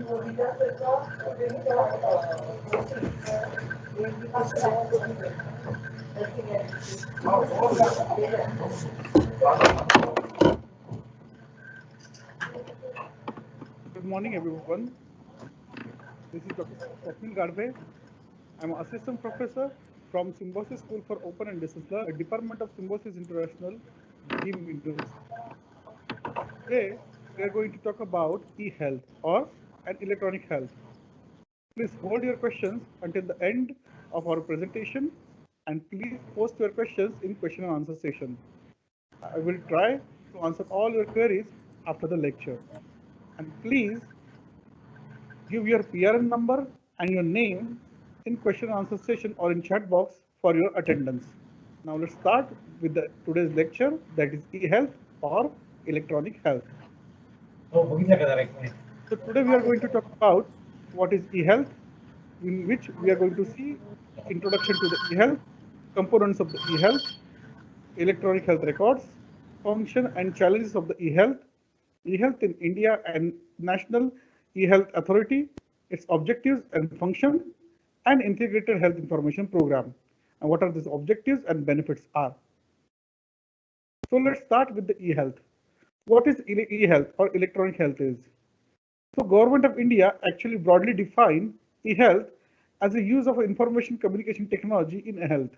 Good morning, everyone. This is Dr. Swapnil Gadve. I'm an assistant professor from Symbiosis School for Open and Distance Learning, a department of Symbiosis International, GIM University. Today, we are going to talk about e-health or an electronic health. Please hold your questions until the end of our presentation, and please post your questions in question and answer session. I will try to answer all your queries after the lecture. And please give your PRN number and your name in question and answer session or in chat box for your attendance. Now let's start with today's lecture, that is e-health or electronic health. So today we are going to talk about what is e-health, in which we are going to see introduction to the e-health, components of the e-health, electronic health records, function and challenges of the e-health, e-health in India and National e-health authority, its objectives and function, and integrated health information program, and what are these objectives and benefits are. So let's start with the e-health. What is e-health or electronic health is? So Government of India actually broadly define e-health as a use of information communication technology in health.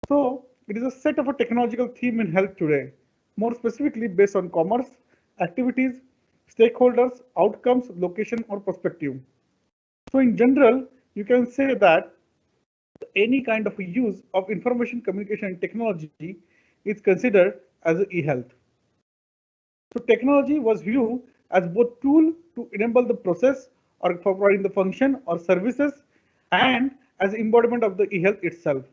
So it is a set of a technological theme in health today, more specifically based on commerce, activities, stakeholders, outcomes, location, or perspective. So in general, you can say that any kind of use of information communication and technology is considered as e-health. So technology was viewed as both tool to enable the process or for providing the function or services, and as embodiment of the e-health itself.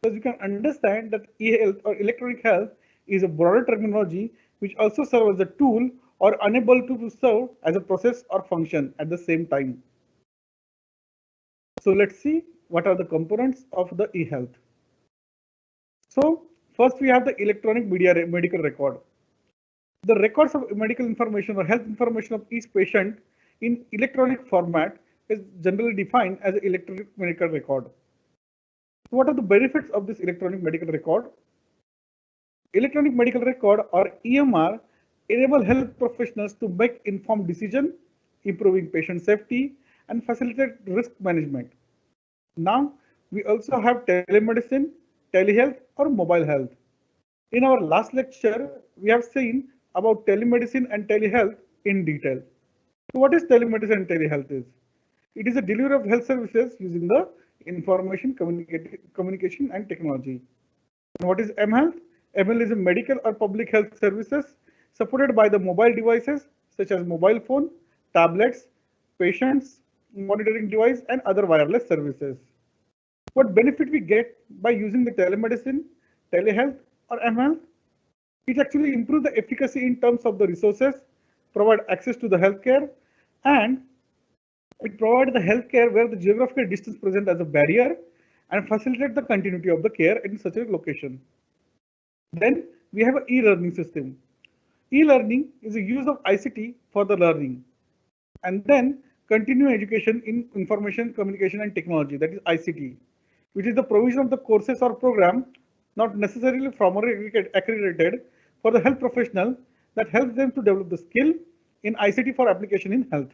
Because you can understand that e-health or electronic health is a broader terminology which also serves as a tool or unable to serve as a process or function at the same time. So let's see what are the components of the e-health. So first we have the electronic medical record. The records of medical information or health information of each patient in electronic format is generally defined as an electronic medical record. So what are the benefits of this electronic medical record? Electronic medical record or EMR enable health professionals to make informed decisions, improving patient safety and facilitate risk management. Now we also have telemedicine, telehealth or mobile health. In our last lecture, we have seen about telemedicine and telehealth in detail. So what is telemedicine and telehealth is? It is a delivery of health services using the information communication and technology. And what is mHealth? mHealth is a medical or public health services supported by the mobile devices such as mobile phone, tablets, patients, monitoring device, and other wireless services. What benefit we get by using the telemedicine, telehealth, or mHealth? It actually improves the efficacy in terms of the resources, provide access to the healthcare, and it provides the healthcare where the geographical distance present as a barrier and facilitate the continuity of the care in such a location. Then we have an e-learning system. E-learning is a use of ICT for the learning. And then continuing education in information, communication and technology, that is ICT, which is the provision of the courses or program not necessarily formally accredited for the health professional that helps them to develop the skill in ICT for application in health.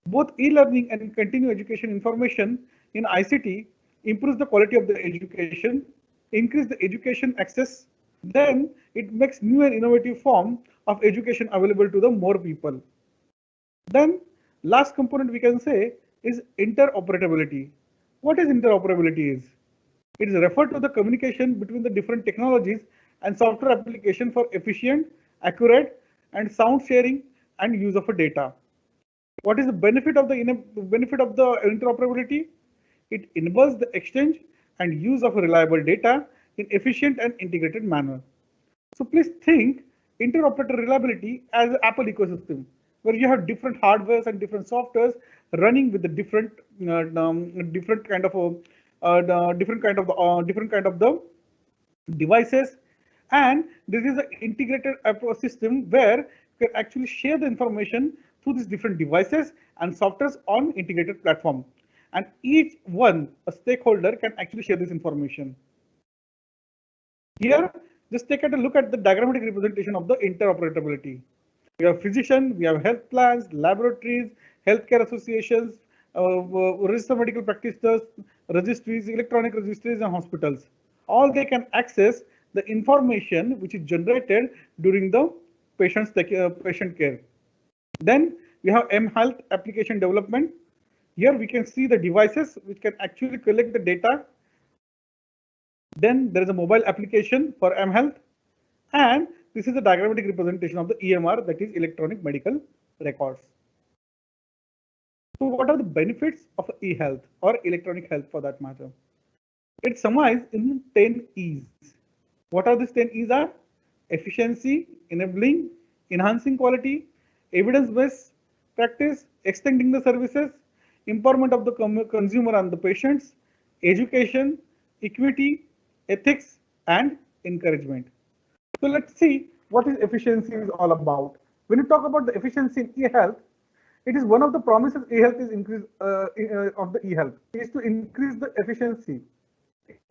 Both e-learning and continuing education information in ICT improves the quality of the education, increase the education access, then it makes new and innovative form of education available to the more people. Then last component we can say is interoperability. What is interoperability is? It is referred to the communication between the different technologies and software application for efficient, accurate, and sound sharing and use of a data. What is the benefit of the interoperability? It enables the exchange and use of reliable data in efficient and integrated manner. So please think interoperator reliability as an Apple ecosystem, where you have different hardwares and different softwares running with the different kind of the devices, and this is an integrated system where you can actually share the information through these different devices and softwares on integrated platform. And each one, a stakeholder, can actually share this information. Here, just take a look at the diagrammatic representation of the interoperability. We have physician, we have health plans, laboratories, healthcare associations, registered medical practitioners, registries, electronic registries, and hospitals. All they can access the information which is generated during the patient care. Then we have mHealth application development. Here we can see the devices which can actually collect the data. Then there is a mobile application for mHealth, and this is a diagrammatic representation of the EMR, that is electronic medical records. So what are the benefits of e-health or electronic health for that matter? It's summarized in 10 E's. What are these 10 E's are? Efficiency, enabling, enhancing quality, evidence-based practice, extending the services, empowerment of the consumer and the patients, education, equity, ethics, and encouragement. So let's see what is efficiency is all about. When you talk about the efficiency in e-health, it is one of the promises e-health is increase of the e-health is to increase the efficiency.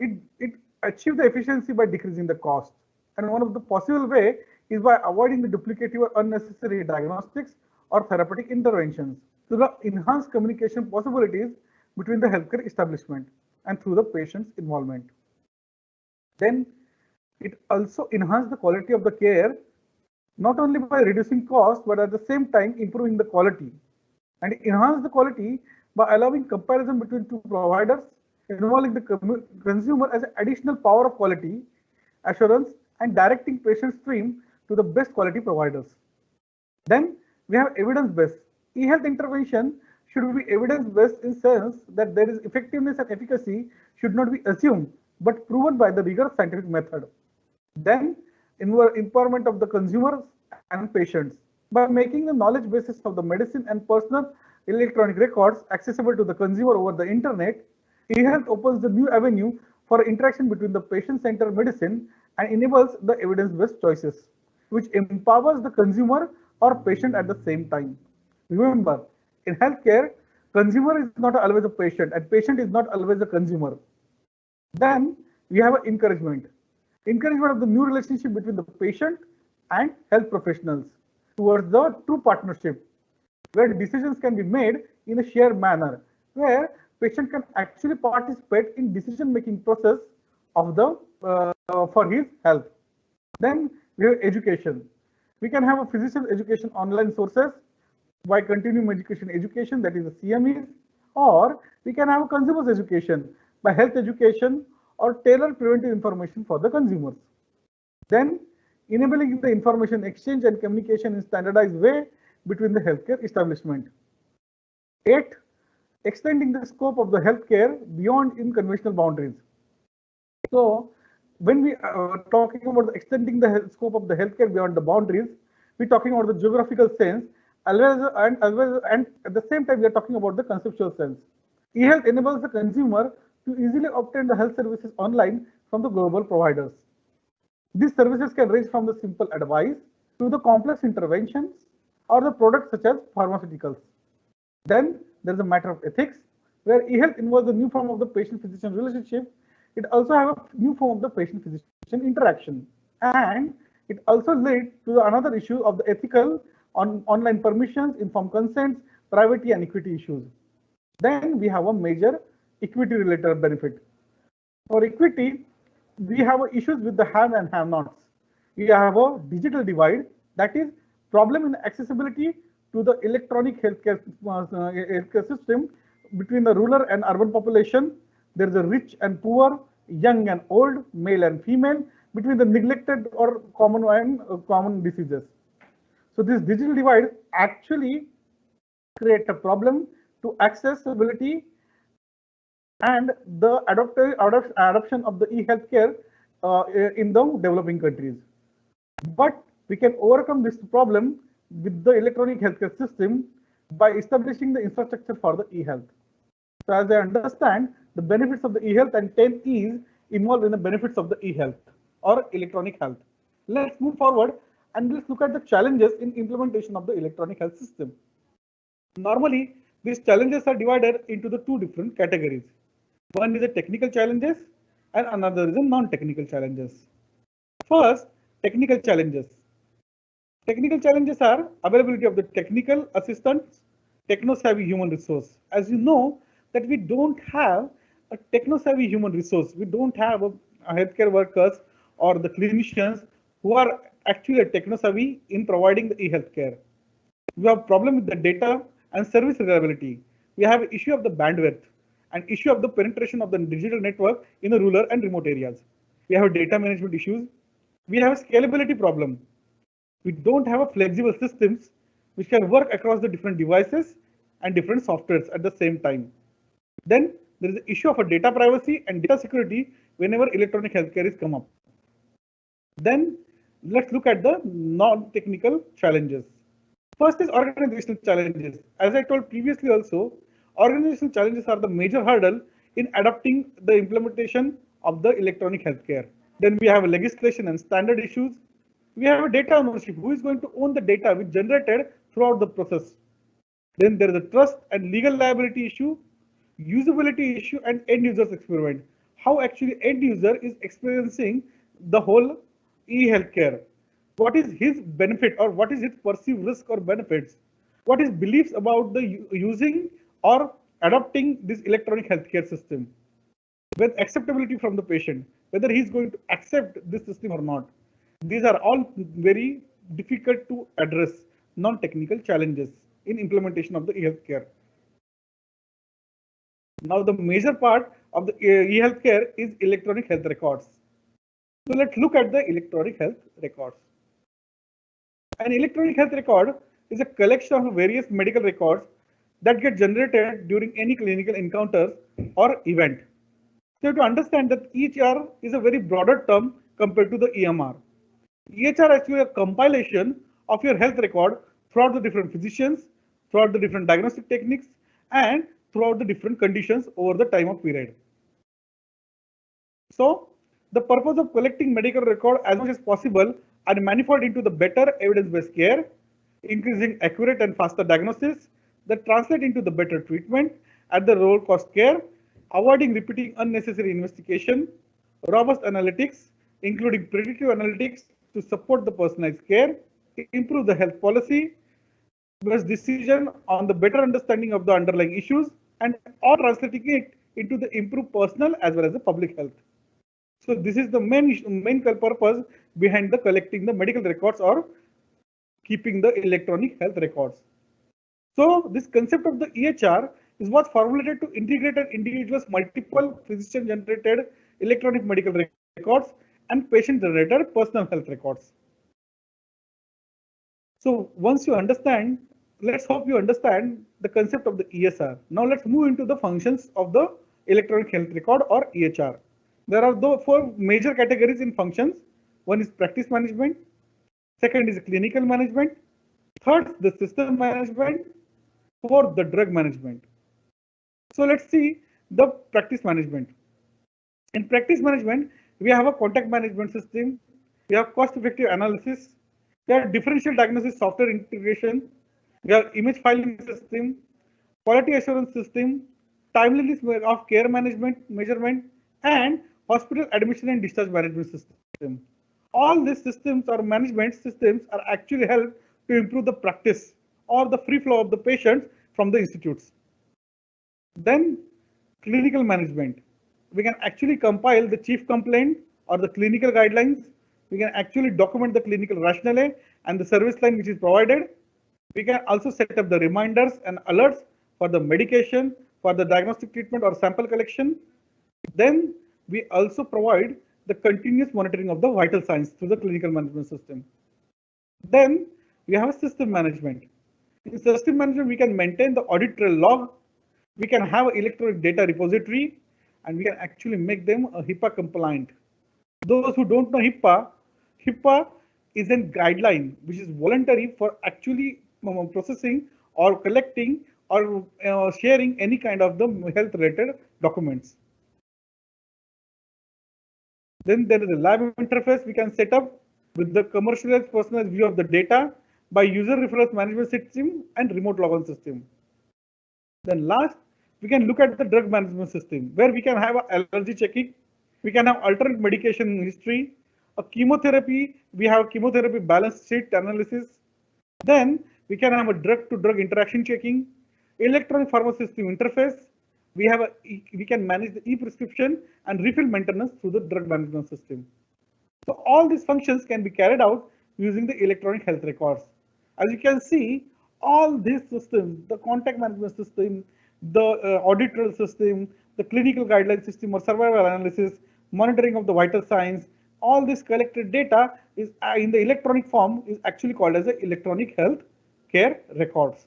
It achieves the efficiency by decreasing the cost, and one of the possible way is by avoiding the duplicative or unnecessary diagnostics or therapeutic interventions through the enhanced communication possibilities between the healthcare establishment and through the patient's involvement. Then it also enhances the quality of the care, not only by reducing cost, but at the same time improving the quality, and enhance the quality by allowing comparison between two providers, involving the consumer as an additional power of quality assurance and directing patient stream to the best quality providers. Then we have evidence-based. E-health intervention should be evidence-based in sense that there is effectiveness and efficacy should not be assumed, but proven by the rigorous scientific method. Then empowerment of the consumers and patients by making the knowledge basis of the medicine and personal electronic records accessible to the consumer over the internet. E-health opens the new avenue for interaction between the patient-centered medicine and enables the evidence-based choices, which empowers the consumer or patient at the same time. Remember, in healthcare, consumer is not always a patient and patient is not always a consumer. Then we have an encouragement of the new relationship between the patient and health professionals towards the true partnership, where decisions can be made in a shared manner, where patient can actually participate in decision-making process of the for his health. Then we have education. We can have a physician education online sources by continuing education, that is the CMEs, or we can have a consumer's education by health education or tailored preventive information for the consumers. Then enabling the information exchange and communication in standardized way between the healthcare establishment. 8. Extending the scope of the healthcare beyond in conventional boundaries. So when we are talking about extending the scope of the healthcare beyond the boundaries, we're talking about the geographical sense, and at the same time we are talking about the conceptual sense. E-health enables the consumer to easily obtain the health services online from the global providers. These services can range from the simple advice to the complex interventions or the products such as pharmaceuticals. Then there is a matter of ethics, where e-health involves a new form of the patient-physician relationship. It also has a new form of the patient-physician interaction, and it also leads to another issue of the ethical online permissions, informed consents, privacy and equity issues. Then we have a major equity-related benefit. For equity, we have issues with the have and have-nots. We have a digital divide, that is problem in accessibility to the electronic healthcare system between the rural and urban population. There is a rich and poor, young and old, male and female, between the neglected or common diseases. So this digital divide actually creates a problem to accessibility and the adoption of the e-healthcare in the developing countries. But we can overcome this problem with the electronic healthcare system by establishing the infrastructure for the e-health. So as I understand, the benefits of the e-health and 10 E's involved in the benefits of the e-health or electronic health. Let's move forward and let's look at the challenges in implementation of the electronic health system. Normally, these challenges are divided into the two different categories. One is the technical challenges and another is the non-technical challenges. First, technical challenges. Technical challenges are availability of the technical assistants, techno-savvy human resource. As you know that we don't have a techno-savvy human resource. We don't have a healthcare workers or the clinicians who are actually techno-savvy in providing the e-healthcare. We have problem with the data and service reliability. We have issue of the bandwidth and issue of the penetration of the digital network in the rural and remote areas. We have data management issues. We have a scalability problem. We don't have a flexible systems which can work across the different devices and different softwares at the same time. Then there is the issue of a data privacy and data security whenever electronic healthcare is come up. Then let's look at the non-technical challenges. First is organizational challenges. As I told previously also, organizational challenges are the major hurdle in adopting the implementation of the electronic healthcare. Then we have legislation and standard issues. We have a data ownership. Who is going to own the data which generated throughout the process? Then there is a trust and legal liability issue, usability issue, and end users experiment. How actually end user is experiencing the whole e-healthcare. What is his benefit or what is his perceived risk or benefits? What is beliefs about the using or adopting this electronic healthcare system? With acceptability from the patient, whether he is going to accept this system or not. These are all very difficult to address non-technical challenges in implementation of the e-healthcare. Now the major part of the e-healthcare is electronic health records. So let's look at the electronic health records. An electronic health record is a collection of various medical records that get generated during any clinical encounters or event. So to understand that EHR is a very broader term compared to the EMR. EHR is actually a compilation of your health record throughout the different physicians, throughout the different diagnostic techniques, and throughout the different conditions over the time of period. So the purpose of collecting medical record as much as possible are manifold into the better evidence-based care, increasing accurate and faster diagnosis that translate into the better treatment at the lower cost care, avoiding repeating unnecessary investigation, robust analytics, including predictive analytics to support the personalized care, improve the health policy, based decision on the better understanding of the underlying issues, and all translating it into the improved personal as well as the public health. So this is the main purpose behind the collecting the medical records or keeping the electronic health records. So this concept of the EHR is what formulated to integrate an individual's multiple physician-generated electronic medical records and patient-generated personal health records. So once you understand, let's hope you understand the concept of the ESR. Now let's move into the functions of the electronic health record or EHR. There are four major categories in functions. One is practice management. Second is clinical management. Third, the system management. Fourth, the drug management. So let's see the practice management. In practice management, we have a contact management system. We have cost-effective analysis. We have differential diagnosis software integration. We have image filing system, quality assurance system, timeliness of care management measurement, and hospital admission and discharge management system. All these systems or management systems are actually help to improve the practice or the free flow of the patients from the institutes. Then clinical management. We can actually compile the chief complaint or the clinical guidelines. We can actually document the clinical rationale and the service line which is provided. We can also set up the reminders and alerts for the medication, for the diagnostic treatment or sample collection. Then we also provide the continuous monitoring of the vital signs through the clinical management system. Then we have a system management. In system management, we can maintain the audit trail log. We can have an electronic data repository, and we can actually make them a HIPAA compliant. Those who don't know HIPAA is a guideline which is voluntary for actually processing or collecting or sharing any kind of the health related documents. Then there is a lab interface we can set up with the commercialized personalized view of the data by user reference management system and remote logon system. Then last, we can look at the drug management system where we can have allergy checking, we can have alternate medication history, a chemotherapy, we have chemotherapy balance sheet analysis. Then we can have a drug to drug interaction checking, electronic pharmacy system interface. We can manage the e-prescription and refill maintenance through the drug management system. So all these functions can be carried out using the electronic health records. As you can see, all these systems, the contact management system, the audit trail system, the clinical guideline system or survival analysis, monitoring of the vital signs, all this collected data is in the electronic form is actually called as the electronic health care records.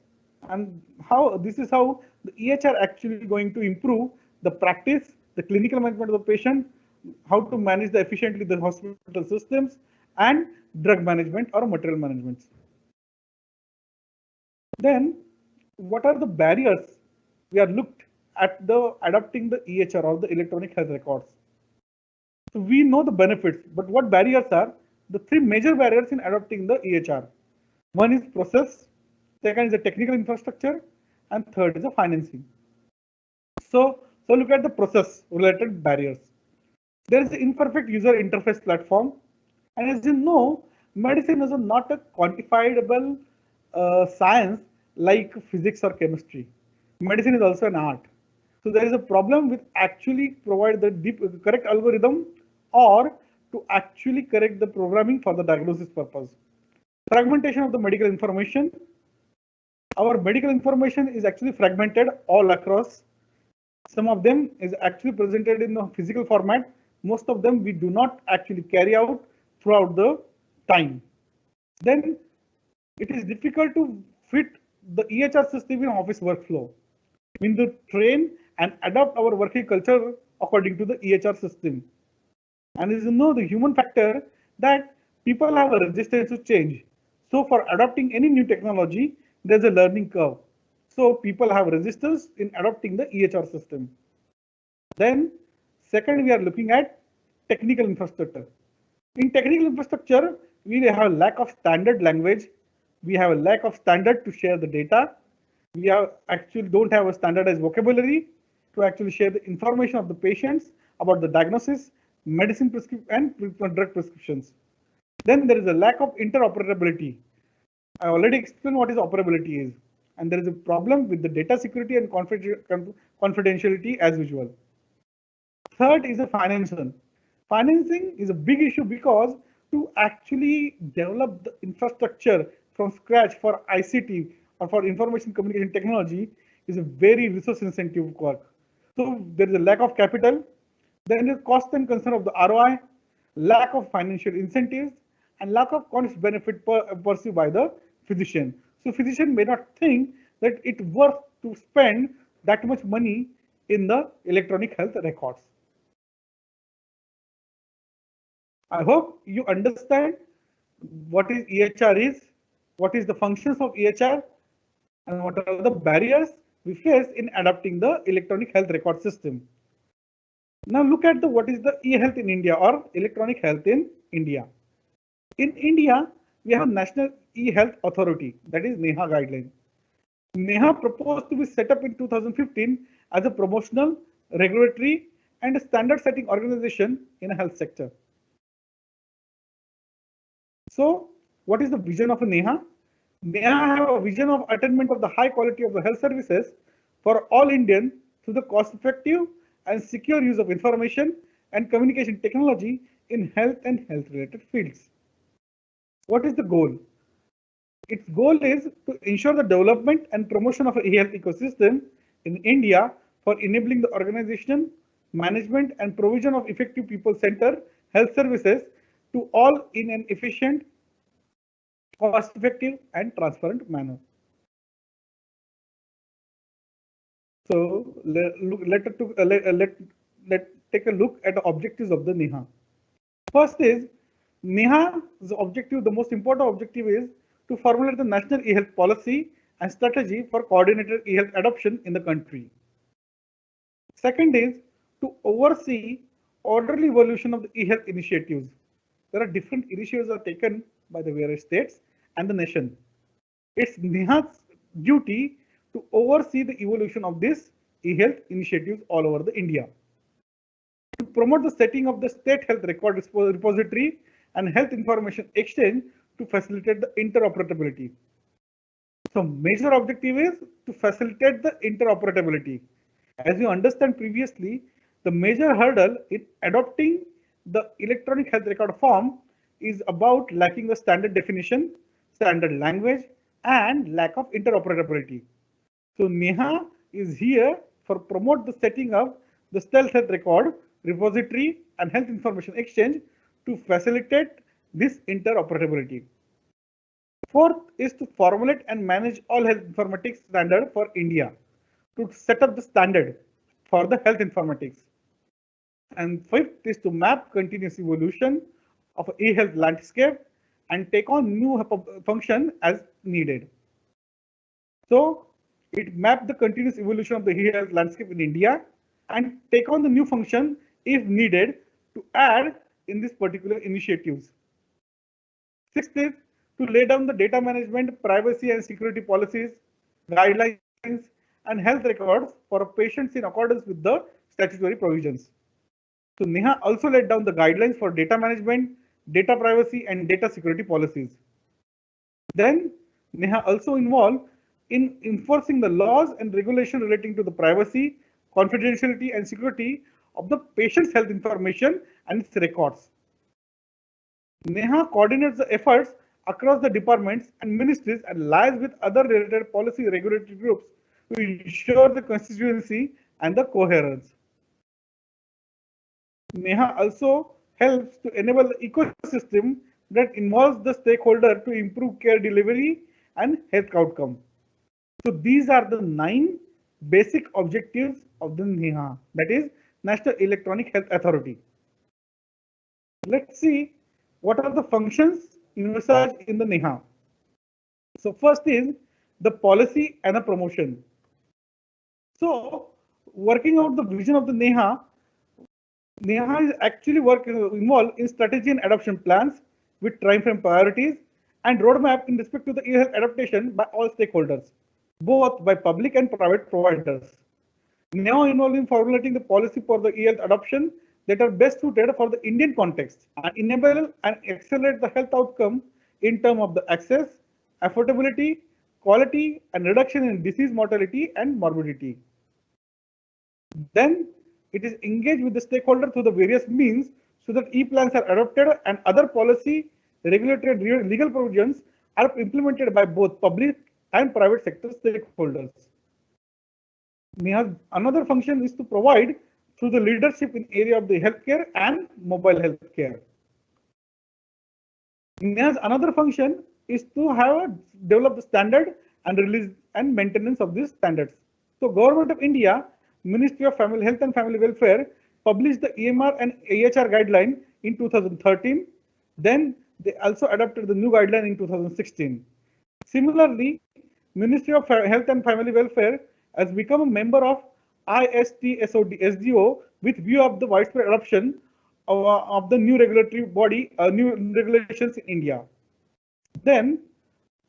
And how this is how the EHR actually going to improve the practice, the clinical management of the patient, how to manage the efficiently the hospital systems and drug management or material management. Then what are the barriers we are looked at the adopting the EHR or the electronic health records? So we know the benefits, but what barriers are? The three major barriers in adopting the EHR. One is process, second is the technical infrastructure, and third is the financing. So look at the process related barriers. There is an imperfect user interface platform, and as you know, medicine is not a quantifiable science like physics or chemistry. Medicine is also an art. So there is a problem with actually provide the correct algorithm or to actually correct the programming for the diagnosis purpose. Fragmentation of the medical information. Our medical information is actually fragmented all across. Some of them is actually presented in the physical format. Most of them we do not actually carry out throughout the time. Then it is difficult to fit the EHR system in office workflow. We need to train and adapt our working culture according to the EHR system. And as you know, the human factor that people have a resistance to change. So for adopting any new technology, there's a learning curve. So people have resistance in adopting the EHR system. Then second, we are looking at technical infrastructure. In technical infrastructure, we have lack of standard language. We have a lack of standard to share the data. We have actually don't have a standardized vocabulary to actually share the information of the patients about the diagnosis, medicine prescription and drug prescriptions. Then there is a lack of interoperability. I already explained what is operability is, and there is a problem with the data security and confidentiality as usual. Third is the financing. Financing is a big issue because to actually develop the infrastructure from scratch for ICT or for information communication technology is a very resource intensive work. So there is a lack of capital, then the cost and concern of the ROI, lack of financial incentives, and lack of cost benefit pursued by the physician. So physician may not think that it's worth to spend that much money in the electronic health records. I hope you understand what is EHR is, what is the functions of EHR, and what are the barriers we face in adopting the electronic health record system. Now look at what is the e-health in India or electronic health in India. In India, we have National E-Health Authority, that is NEHA guideline. NEHA proposed to be set up in 2015 as a promotional, regulatory, and standard setting organization in a health sector. So what is the vision of a NEHA? NEHA have a vision of attainment of the high quality of the health services for all Indians through the cost-effective and secure use of information and communication technology in health and health-related fields. What is the goal? Its goal is to ensure the development and promotion of a e-health ecosystem in India for enabling the organization, management, and provision of effective people-centered health services to all in an efficient, cost-effective, and transparent manner. So let's take a look at the objectives of the NEHA. First is NEHA's objective. The most important objective is to formulate the national e-health policy and strategy for coordinated e-health adoption in the country. Second is to oversee orderly evolution of the e-health initiatives. There are different initiatives are taken by the various states and the nation. It's NEHA's duty to oversee the evolution of this e-health initiatives all over the India. To promote the setting of the state health record repository and health information exchange to facilitate the interoperability. So major objective is to facilitate the interoperability. As you understand previously, the major hurdle in adopting the electronic health record form is about lacking a standard definition, standard language, and lack of interoperability. So NEHA is here for promote the setting up the state health record repository and health information exchange to facilitate this interoperability. Fourth is to formulate and manage all health informatics standard for India to set up the standard for the health informatics. And fifth is to map continuous evolution of e-health landscape and take on new function as needed. So it mapped the continuous evolution of the e-health landscape in India and take on the new function if needed to add in this particular initiatives. Sixth is to lay down the data management, privacy and security policies, guidelines, and health records for patients in accordance with the statutory provisions. So NEHA also laid down the guidelines for data management, data privacy, and data security policies. Then NEHA also involved in enforcing the laws and regulation relating to the privacy, confidentiality, and security of the patient's health information and its records. NEHA coordinates the efforts across the departments and ministries and lies with other related policy regulatory groups to ensure the consistency and the coherence. NEHA also helps to enable the ecosystem that involves the stakeholder to improve care delivery and health outcome. So these are the 9 basic objectives of the NEHA, that is National Electronic Health Authority. Let's see what are the functions envisaged in the NEHA. So first is the policy and a promotion. So working out the vision of the NEHA is actually involved in strategy and adoption plans with time frame priorities and roadmap in respect to the e-health adaptation by all stakeholders, both by public and private providers. NEHA involved in formulating the policy for the e-health adoption that are best suited for the Indian context and enable and accelerate the health outcome in terms of the access, affordability, quality, and reduction in disease mortality and morbidity. Then it is engaged with the stakeholder through the various means so that e-plans are adopted and other policy, regulatory and legal provisions are implemented by both public and private sector stakeholders. NEHA's another function is to provide through the leadership in area of the healthcare and mobile healthcare. NEHA's another function is to develop the standard and release and maintenance of these standards. So Government of India, Ministry of Family Health and Family Welfare published the EMR and AHR guideline in 2013. Then they also adopted the new guideline in 2016. Similarly, Ministry of Health and Family Welfare has become a member of ISTSO with view of the widespread adoption of the new regulatory body, new regulations in India. Then,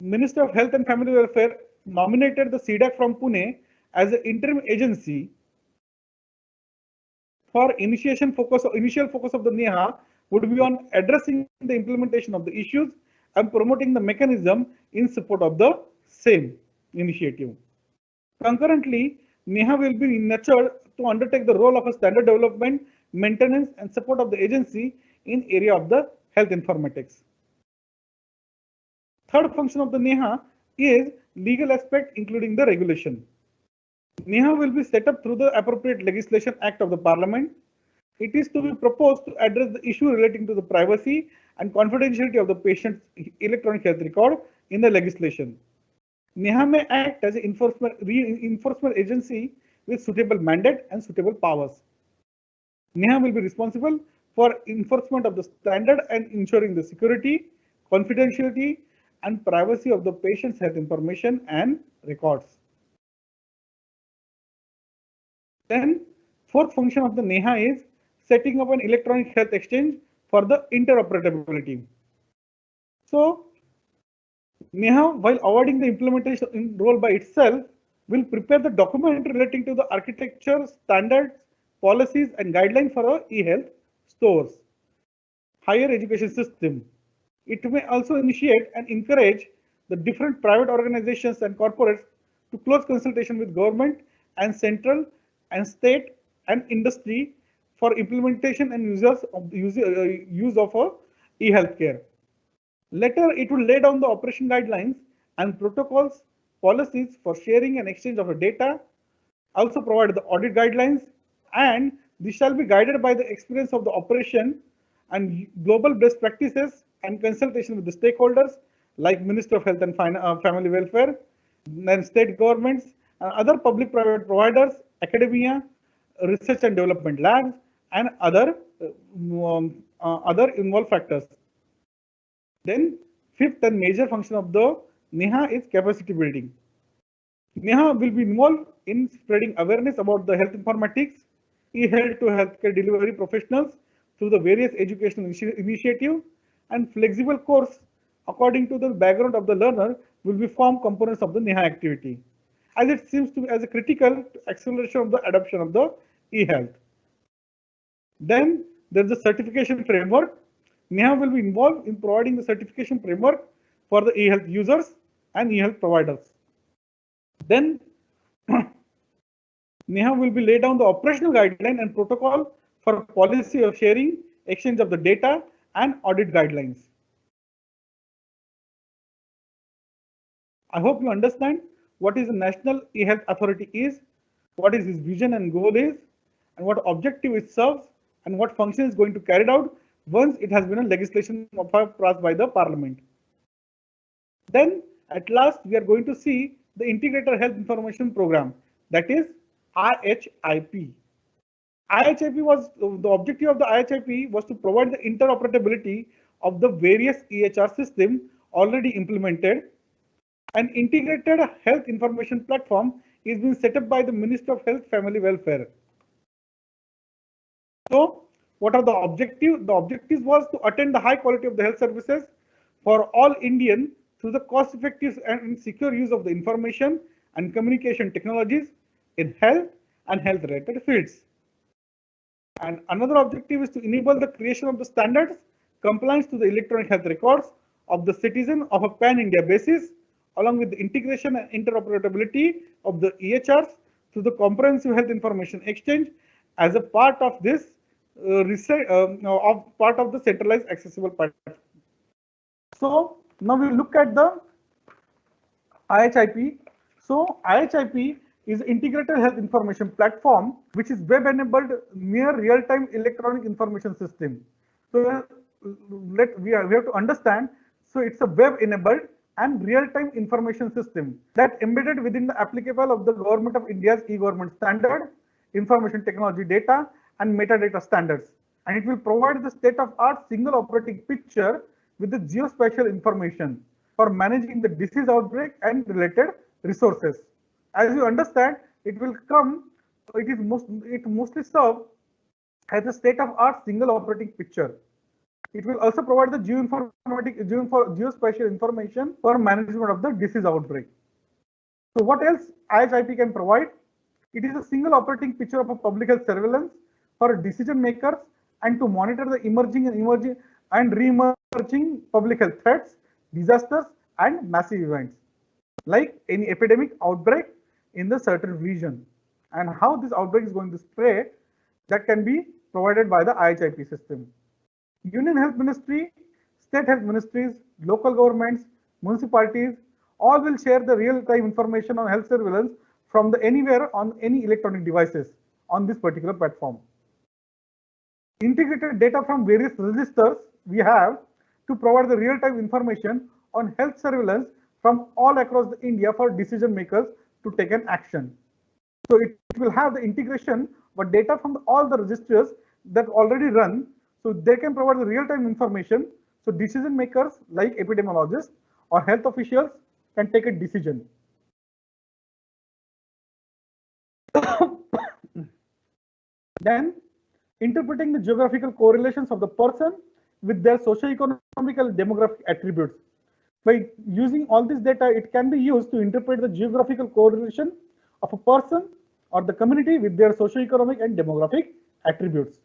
Minister of Health and Family Welfare nominated the CDAC from Pune as an interim agency for initial focus of the NEHA would be on addressing the implementation of the issues and promoting the mechanism in support of the same initiative. Concurrently, NEHA will be nurtured to undertake the role of a standard development, maintenance, and support of the agency in area of the health informatics. Third function of the NEHA is legal aspect, including the regulation. NEHA will be set up through the appropriate legislation act of the Parliament. It is to be proposed to address the issue relating to the privacy and confidentiality of the patient's electronic health record in the legislation. NEHA may act as an enforcement agency with suitable mandate and suitable powers. NEHA will be responsible for enforcement of the standard and ensuring the security, confidentiality, and privacy of the patient's health information and records. Then, fourth function of the NEHA is setting up an electronic health exchange for the interoperability. So, NEHA, while avoiding the implementation role by itself, will prepare the document relating to the architecture, standards, policies, and guidelines for our e-health stores, higher education system. It may also initiate and encourage the different private organizations and corporates to close consultation with government and central and state and industry for implementation and use of e-healthcare. Later, it will lay down the operation guidelines and protocols, policies for sharing and exchange of data, also provide the audit guidelines, and this shall be guided by the experience of the operation and global best practices and consultation with the stakeholders like Minister of Health and Family Welfare, then state governments, and other public-private providers, academia, research and development labs, and other involved factors. Then fifth and major function of the NEHA is capacity building. NEHA will be involved in spreading awareness about the health informatics, e-health to healthcare delivery professionals through the various educational initiatives, and flexible course according to the background of the learner will be form components of the NEHA activity, as it seems to be as a critical acceleration of the adoption of the e-health. Then there is the certification framework. NEHA will be involved in providing the certification framework for the e-health users and e-health providers. Then NEHA will be laid down the operational guideline and protocol for policy of sharing, exchange of the data, and audit guidelines. I hope you understand what is the National e-health authority is, what is its vision and goal is, and what objective it serves, and what function is going to carry out once it has been a legislation passed by the parliament. Then at last we are going to see the integrated health information program, that is IHIPP. IHIPP was the objective of the IHIPP was to provide the interoperability of the various EHR systems already implemented. An integrated health information platform is being set up by the Minister of Health Family Welfare. So what are the objectives? The objective was to attain the high quality of the health services for all Indians through the cost-effective and secure use of the information and communication technologies in health and health-related fields. And another objective is to enable the creation of the standards, compliance to the electronic health records of the citizen of a pan-India basis, along with the integration and interoperability of the EHRs through the comprehensive health information exchange as a part of this part of the centralized accessible platform. So now we look at the IHIPP. So IHIPP is integrated health information platform, which is web-enabled near real-time electronic information system. So we have to understand. So it's a web-enabled and real-time information system that embedded within the applicable of the Government of India's e-government standard, information technology data, and metadata standards. And it will provide the state-of-art single operating picture with the geospatial information for managing the disease outbreak and related resources. As you understand, it mostly serve as a state-of-art single operating picture. It will also provide the geospatial information for management of the disease outbreak. So what else IHIPP can provide? It is a single operating picture of a public health surveillance for decision makers and to monitor the emerging and re-emerging public health threats, disasters, and massive events like any epidemic outbreak in the certain region, and how this outbreak is going to spread, that can be provided by the IHIPP system. Union Health Ministry, state health ministries, local governments, municipalities, all will share the real-time information on health surveillance from the anywhere on any electronic devices on this particular platform. Integrated data from various registers we have to provide the real-time information on health surveillance from all across the India for decision makers to take an action. So it will have the integration of data from all the registers that already run, so they can provide the real-time information. So decision makers like epidemiologists or health officials can take a decision. Then interpreting the geographical correlations of the person with their socio-economic and demographic attributes. By using all this data, it can be used to interpret the geographical correlation of a person or the community with their socio-economic and demographic attributes.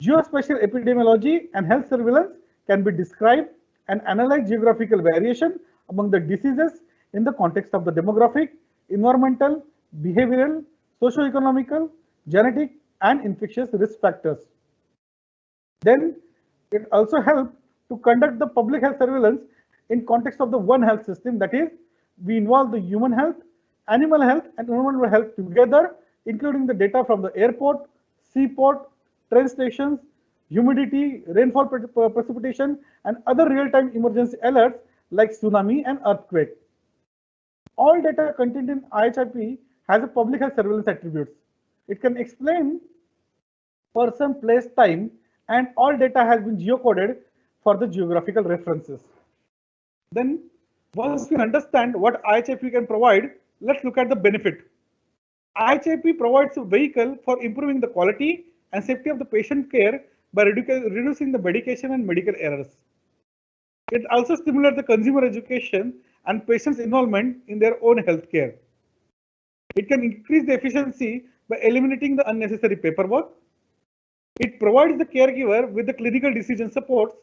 Geospatial epidemiology and health surveillance can be described and analyze geographical variation among the diseases in the context of the demographic, environmental, behavioral, socio-economical, genetic, and infectious risk factors. Then it also helps to conduct the public health surveillance in context of the One Health system, that is, we involve the human health, animal health, and environmental health together, including the data from the airport, seaport, train stations, humidity, rainfall precipitation, and other real-time emergency alerts like tsunami and earthquake. All data contained in IHIPP has a public health surveillance attributes. It can explain person, place, time, and all data has been geocoded for the geographical references. Then, once we understand what IHIPP can provide, let's look at the benefit. IHIPP provides a vehicle for improving the quality and safety of the patient care by reducing the medication and medical errors. It also stimulates the consumer education and patients' involvement in their own healthcare. It can increase the efficiency by eliminating the unnecessary paperwork. It provides the caregiver with the clinical decision supports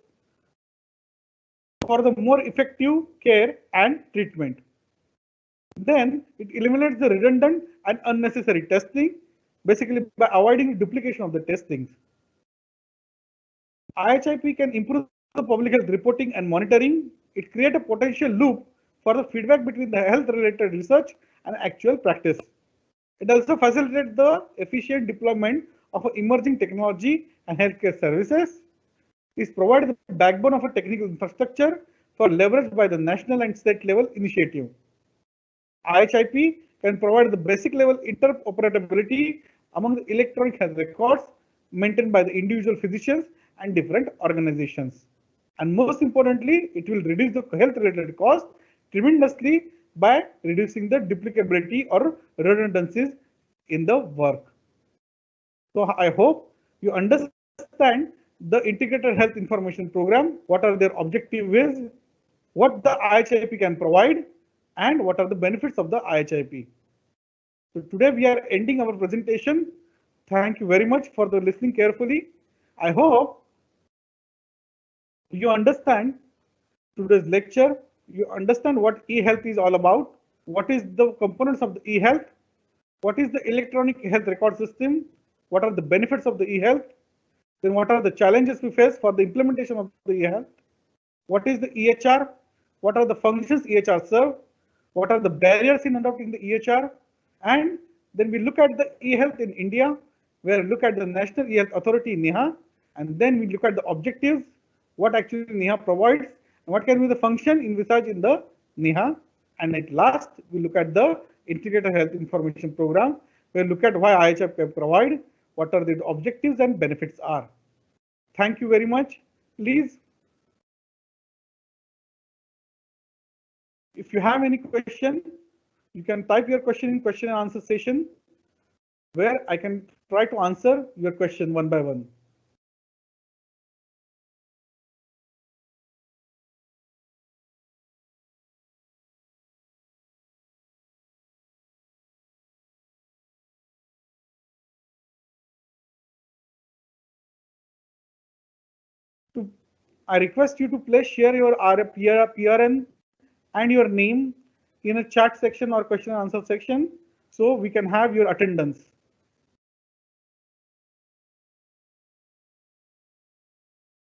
for the more effective care and treatment. Then it eliminates the redundant and unnecessary testing, basically by avoiding duplication of the testings. IHIP can improve the public health reporting and monitoring. It creates a potential loop for the feedback between the health-related research and actual practice. It also facilitates the efficient deployment of emerging technology and healthcare services. It provides the backbone of a technical infrastructure for leverage by the national and state level initiative. IHIP can provide the basic level interoperability among the electronic health records maintained by the individual physicians and different organizations. And most importantly, it will reduce the health-related cost tremendously by reducing the duplicability or redundancies in the work. So I hope you understand the integrated health information program, what are their objectives, what the IHIP can provide, and what are the benefits of the IHIP. So today we are ending our presentation. Thank you very much for the listening carefully. I hope you understand today's lecture. You understand what e-health is all about. What is the components of the e-health? What is the electronic health record system? What are the benefits of the e-health? Then what are the challenges we face for the implementation of the e-health? What is the EHR? What are the functions EHR serve? What are the barriers in adopting the EHR? And then we look at the e-health in India, where we look at the National E-Health Authority NEHA, and then we look at the objectives, what actually NEHA provides, and what can be the function envisaged in the NEHA. And at last, we look at the Integrated Health Information Program, where we look at why IHIP can provide, what are the objectives and benefits are. Thank you very much. Please, if you have any question, you can type your question in question and answer session, where I can try to answer your question one by one. I request you to please share your PRN and your name in a chat section or question and answer section, so we can have your attendance.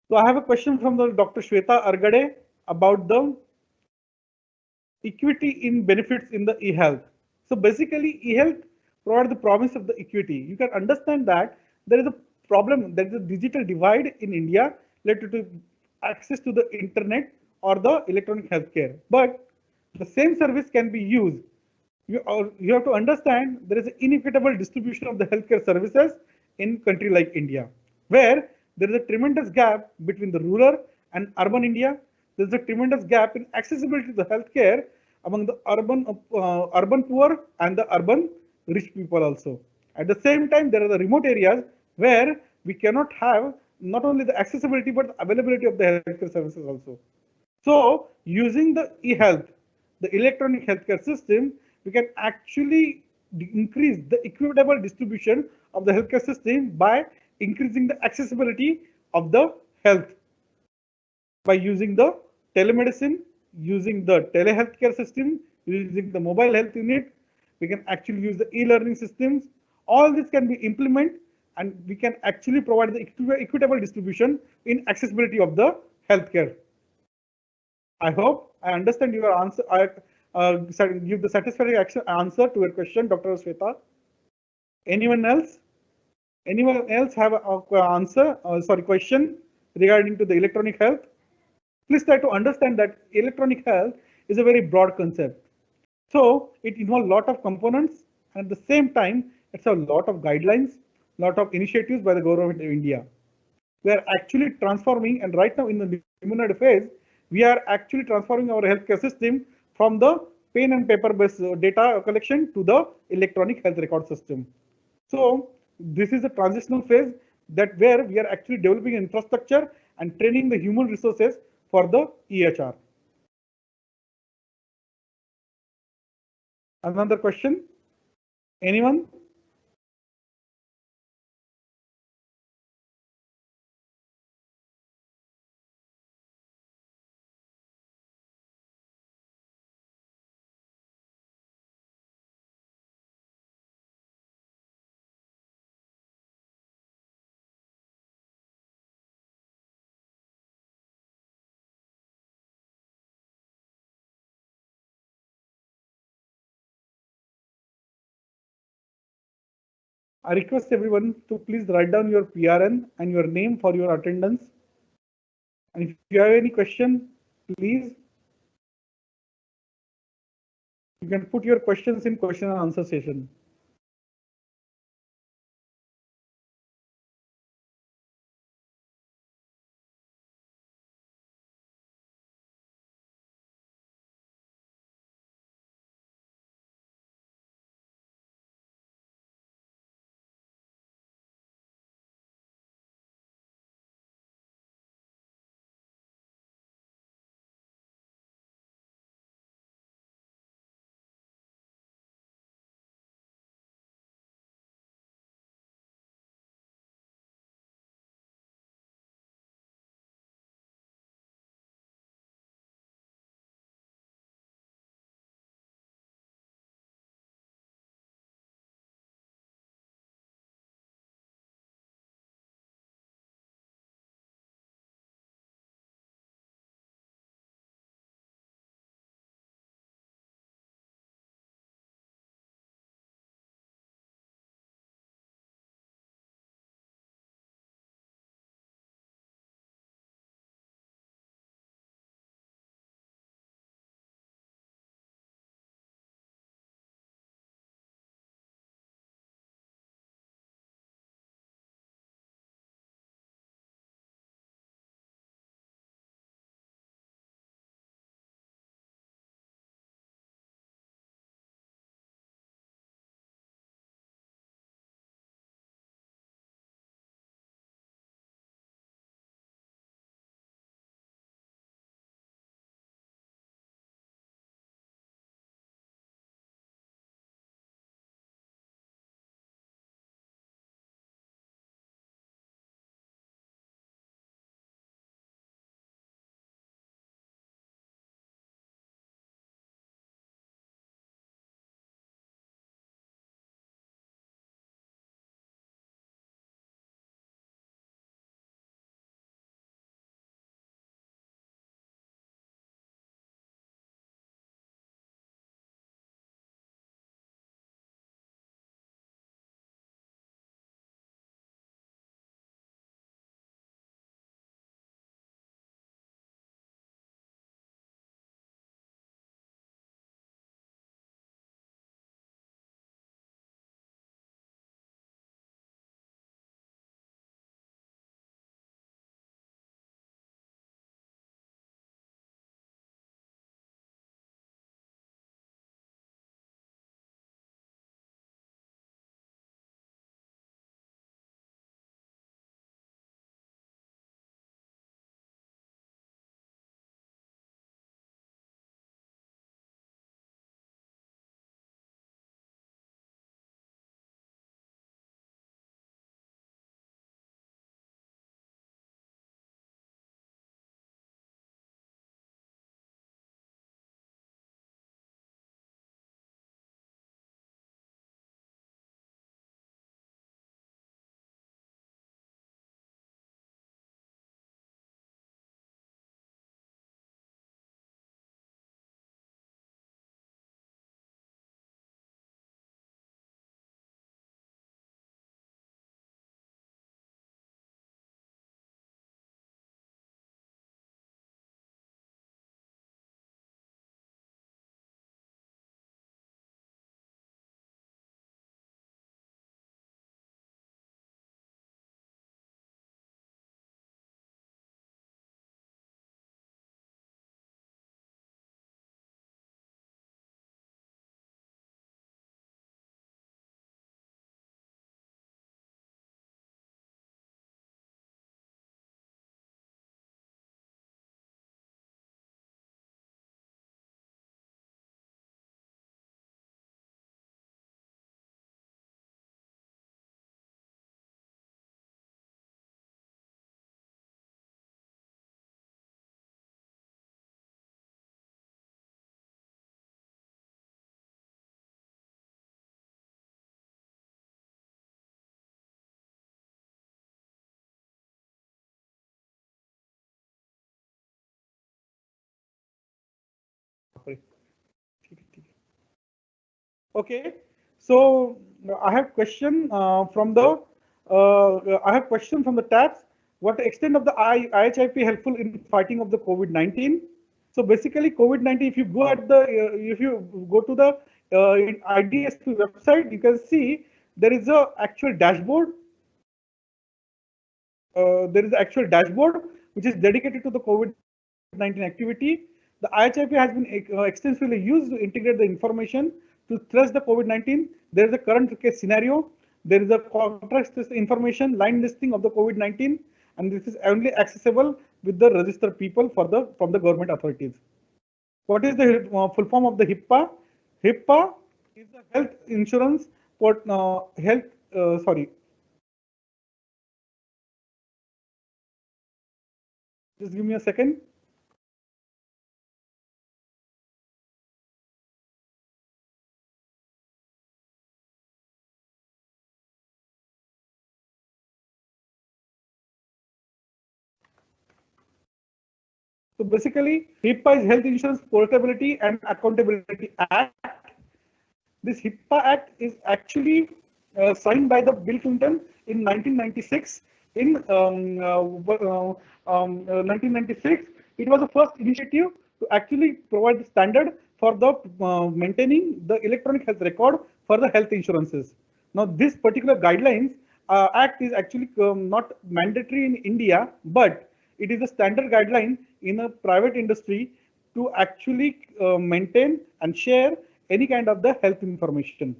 So I have a question from the Dr. Shweta Argade about the equity in benefits in the e-health. So basically, e-health provides the promise of the equity. You can understand that there is a problem, there is a digital divide in India related to access to the internet or the electronic healthcare. But the same service can be used. You have to understand there is an inequitable distribution of the healthcare services in country like India, where there is a tremendous gap between the rural and urban India. There is a tremendous gap in accessibility to the healthcare among the urban poor and the urban rich people also. At the same time, there are the remote areas where we cannot have not only the accessibility but the availability of the healthcare services also. So using the e-health, the electronic healthcare system, we can actually increase the equitable distribution of the healthcare system by increasing the accessibility of the health by using the telemedicine, using the telehealthcare system, using the mobile health unit. We can actually use the e-learning systems. All this can be implemented, and we can actually provide the equitable distribution in accessibility of the healthcare. I hope I understand your answer. I give the satisfactory answer to your question, Dr. Sweta. Anyone else? Anyone else have a answer? Sorry, question regarding to the electronic health? Please try to understand that electronic health is a very broad concept. So it involves a lot of components, and at the same time, it's a lot of guidelines, lot of initiatives by the government of India. We are actually transforming, and right now in the humanoid phase, we are actually transforming our healthcare system from the pen and paper based data collection to the electronic health record system. So this is a transitional phase that where we are actually developing infrastructure and training the human resources for the EHR. Another question? Anyone? I request everyone to please write down your PRN and your name for your attendance. And if you have any question, please, you can put your questions in question and answer session. है. Okay, so I have question from the tabs. What extent of the IHIP helpful in fighting of the COVID-19? So basically, COVID-19. If you go to the IDSP website, you can see there is a actual dashboard. There is an actual dashboard which is dedicated to the COVID-19 activity. The IHIP has been extensively used to integrate the information to trace the COVID-19. There is a current case scenario. There is a contract information line listing of the COVID-19, and this is only accessible with the registered people from the government authorities. What is the full form of the HIPAA? HIPAA is the health insurance Just give me a second. So basically, HIPAA is Health Insurance Portability and Accountability Act. This HIPAA Act is actually signed by the Bill Clinton in 1996. In 1996, it was the first initiative to actually provide the standard for the maintaining the electronic health record for the health insurances. Now, this particular guidelines act is actually not mandatory in India, but it is a standard guideline in a private industry to actually maintain and share any kind of the health information.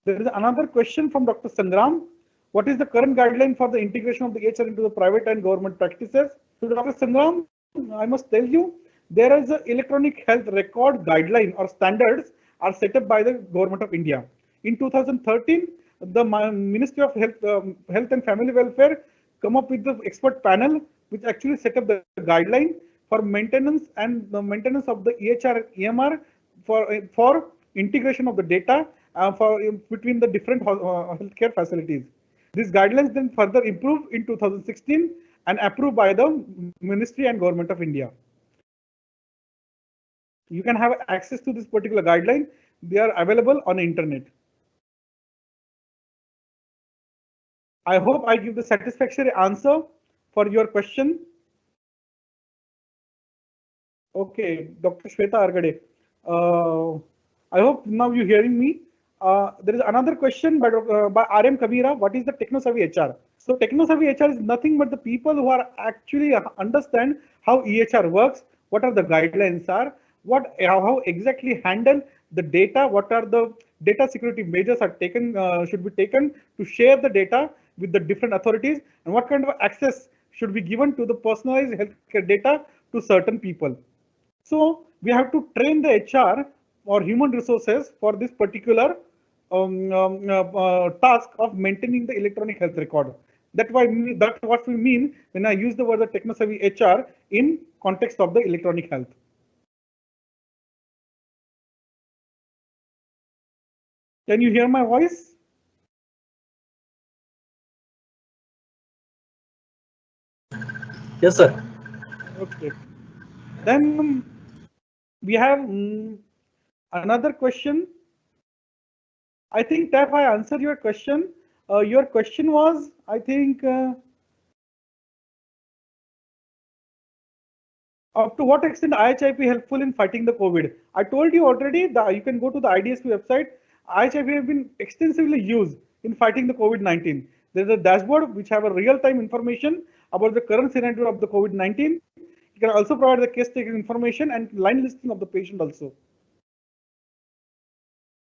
There is another question from Dr. Sangram. What is the current guideline for the integration of the EHR into the private and government practices? So Dr. Sangram, I must tell you, there is an electronic health record guideline or standards are set up by the Government of India. In 2013, the Ministry of Health and Family Welfare come up with the expert panel which actually set up the guideline for maintenance and the maintenance of the EHR EMR for integration of the data between the different healthcare facilities. These guidelines then further improved in 2016 and approved by the Ministry and Government of India. You can have access to this particular guideline. They are available on the internet. I hope I give the satisfactory answer for your question. Okay, Dr. Shweta Argade. I hope now you're hearing me. There is another question by RM Kabira. What is the techno-savvy HR? So techno-savvy HR is nothing but the people who are actually understand how EHR works, what are the guidelines are, how exactly handle the data, what are the data security measures are taken should be taken to share the data with the different authorities, and what kind of access should be given to the personalized healthcare data to certain people. So we have to train the HR or human resources for this particular task of maintaining the electronic health record. That's what we mean when I use the word the techno-savvy HR in context of the electronic health. Can you hear my voice? Yes, sir. Okay. Then we have another question. I think Taf, I answered your question. Your question was, I think, up to what extent IHIP helpful in fighting the COVID? I told you already that you can go to the IDSP website. IHIP have been extensively used in fighting the COVID-19. There's a dashboard which have a real-time information about the current scenario of the COVID-19. You can also provide the case taken information and line listing of the patient also.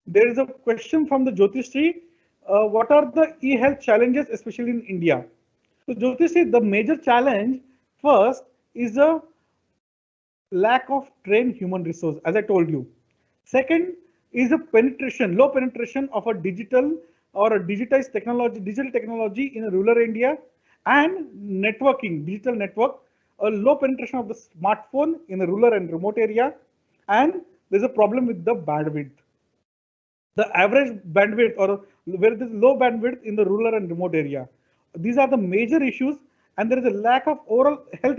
There is a question from the Jyotishri. What are the e-health challenges, especially in India? So Jyotishri, the major challenge first is a lack of trained human resource, as I told you. Second is a low penetration of a digital or a digital technology in rural India, and digital network, a low penetration of the smartphone in the rural and remote area, and there's a problem with the bandwidth. The average bandwidth or where there's low bandwidth in the rural and remote area. These are the major issues, and there is a lack of overall health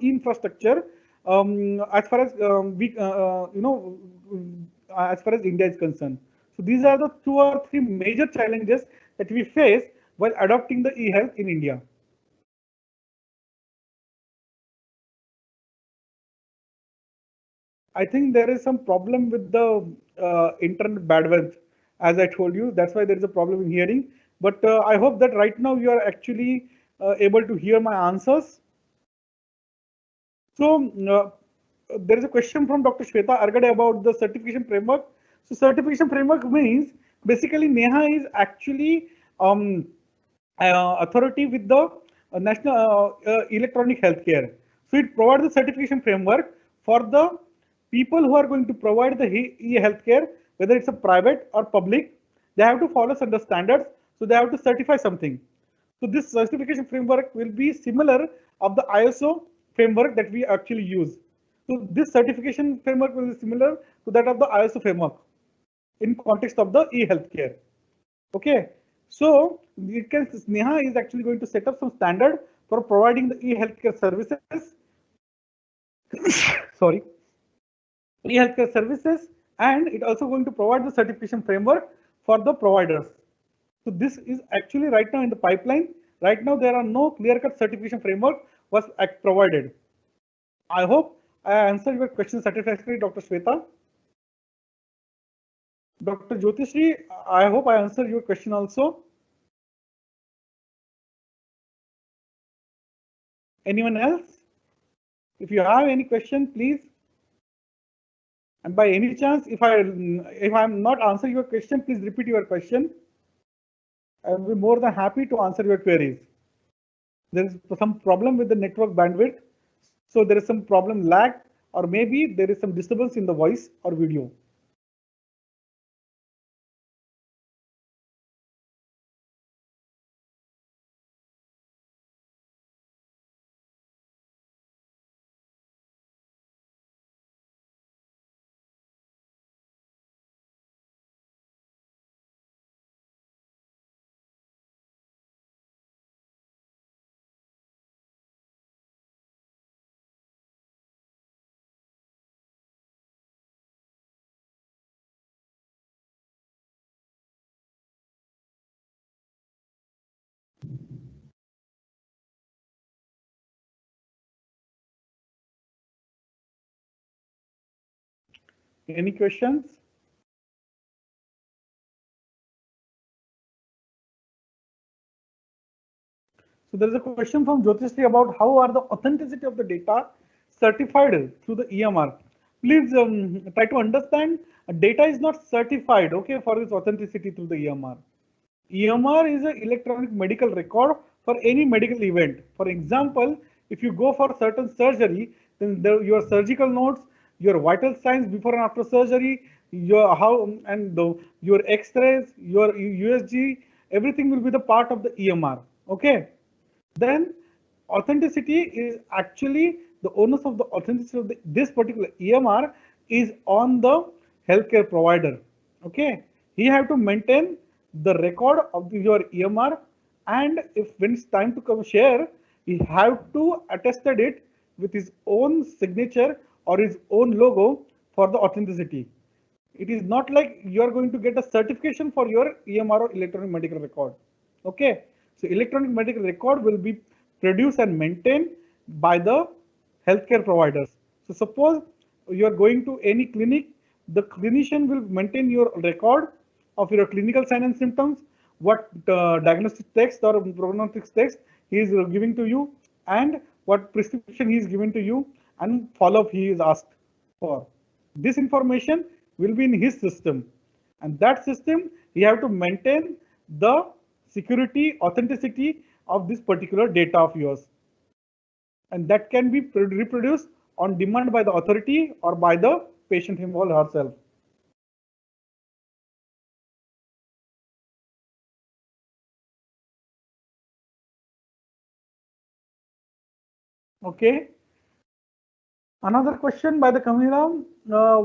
infrastructure as far as as far as India is concerned. So these are the 2 or 3 major challenges that we face while adopting the e-health in India. I think there is some problem with the internet bandwidth, as I told you. That's why there is a problem in hearing. But I hope that right now you are actually able to hear my answers. So there is a question from Dr. Shweta Argade about the certification framework. So certification framework means basically NEHA is actually authority with the national electronic healthcare. So it provides the certification framework for the people who are going to provide the e-healthcare, whether it's a private or public. They have to follow certain standards. So they have to certify something. So this certification framework will be similar of the ISO framework that we actually use. So this certification framework will be similar to that of the ISO framework in context of the e-healthcare. Okay, so it can NEHA is actually going to set up some standard for providing the e-healthcare services. Sorry, e-healthcare services, and it also going to provide the certification framework for the providers. So this is actually right now in the pipeline. Right now there are no clear-cut certification framework was provided. I hope I answered your question satisfactorily, Dr. Shweta. Dr. Jyotishri, I hope I answered your question also. Anyone else? If you have any question, please. And by any chance, if I'm not answering your question, please repeat your question. I will be more than happy to answer your queries. There is some problem with the network bandwidth, so there is some problem lag, or maybe there is some disturbance in the voice or video. Any questions? So there is a question from Jyotishri about how are the authenticity of the data certified through the EMR. Please try to understand data is not certified, okay, for its authenticity through the EMR. EMR is an electronic medical record for any medical event. For example, if you go for certain surgery, then your surgical notes, your vital signs before and after surgery, your your X-rays, your USG, everything will be the part of the EMR. Okay. Then authenticity is actually the onus of the authenticity of this particular EMR is on the healthcare provider. Okay, he have to maintain the record of your EMR, and if when it's time to come share, he have to attested it with his own signature or his own logo for the authenticity. It is not like you are going to get a certification for your EMR or electronic medical record. Okay, so electronic medical record will be produced and maintained by the healthcare providers. So suppose you are going to any clinic, the clinician will maintain your record of your clinical signs and symptoms, what diagnostic text or prognostic text he is giving to you, and what prescription he is giving to you, and follow-up he is asked for. This information will be in his system, and that system you have to maintain the security authenticity of this particular data of yours, and that can be reproduced on demand by the authority or by the patient him or herself. Okay. Another question by the Kamila,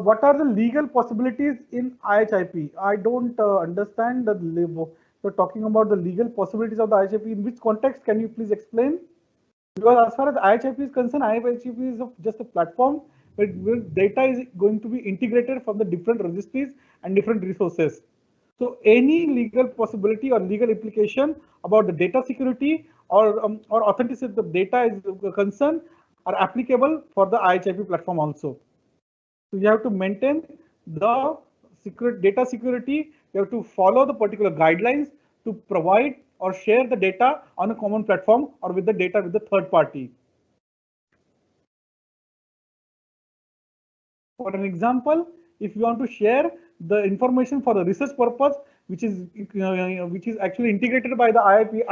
what are the legal possibilities in IHIP? I don't understand the you're talking about the legal possibilities of the IHIP. In which context can you please explain? Because as far as IHIPP is concerned, IHIPP is just a platform where data is going to be integrated from the different registries and different resources. So any legal possibility or legal implication about the data security or authenticity of the data is concerned are applicable for the IHIP platform also. So you have to maintain the data security. You have to follow the particular guidelines to provide or share the data on a common platform or with the data with the third party. For an example, if you want to share the information for a research purpose, which is actually integrated by the IIP,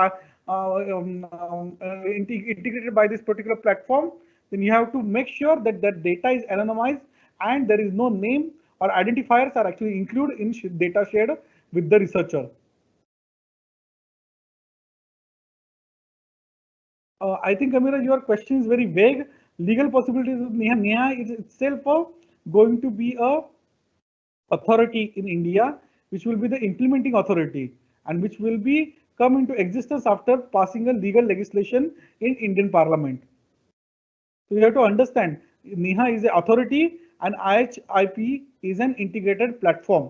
integrated by this particular platform, then you have to make sure that that data is anonymized and there is no name or identifiers are actually included in data shared with the researcher. I think, Amira, your question is very vague. Legal possibilities of NEHA. NEHA is itself going to be a authority in India, which will be the implementing authority and which will be come into existence after passing a legal legislation in Indian Parliament. So you have to understand NEHA is an authority and IHIP is an integrated platform.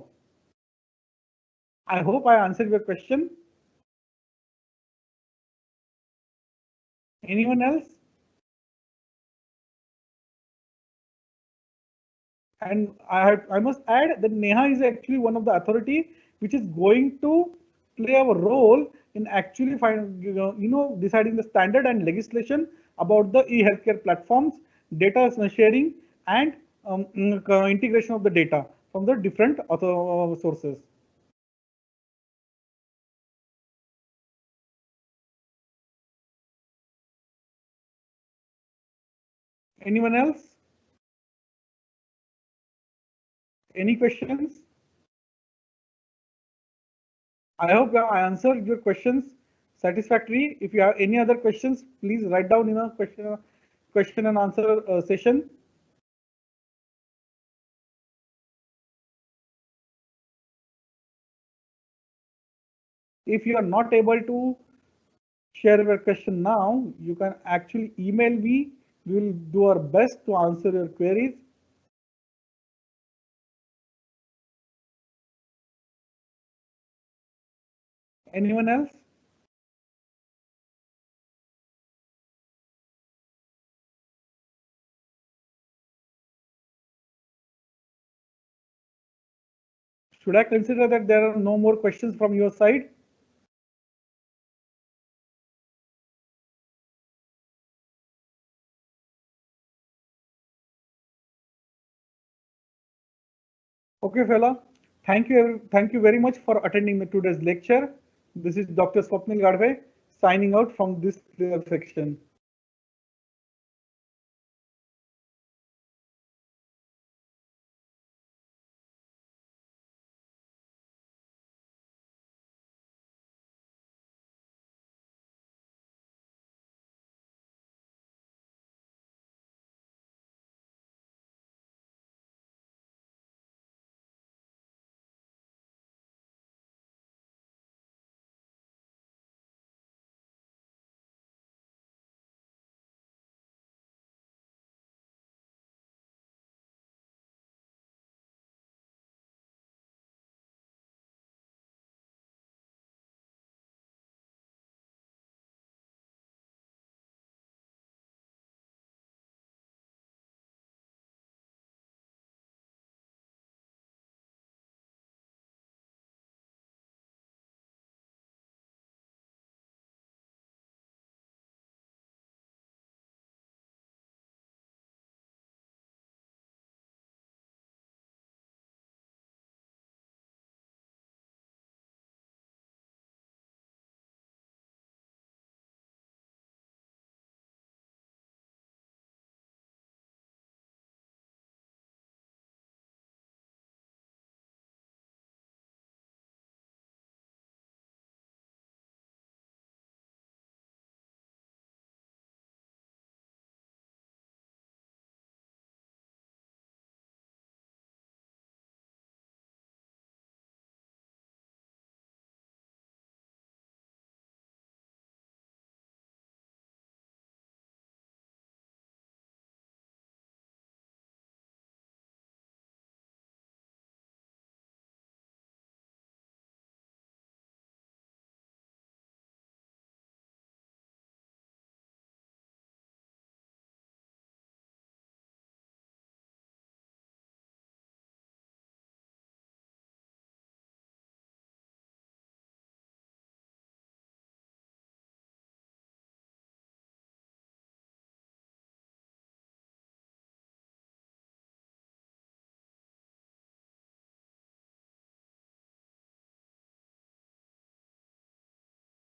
I hope I answered your question. Anyone else? And I must add that NEHA is actually one of the authority which is going to play a role in actually deciding the standard and legislation about the e-healthcare platforms, data sharing, and integration of the data from the different other sources. Anyone else? Any questions? I hope I answered your questions satisfactorily. If you have any other questions, please write down in a question and answer session. If you are not able to share your question now, you can actually email me. We will do our best to answer your queries. Anyone else? Should I consider that there are no more questions from your side? Okay, fella. Thank you very much for attending the today's lecture. This is Dr. Swapnil Gadve signing out from this section.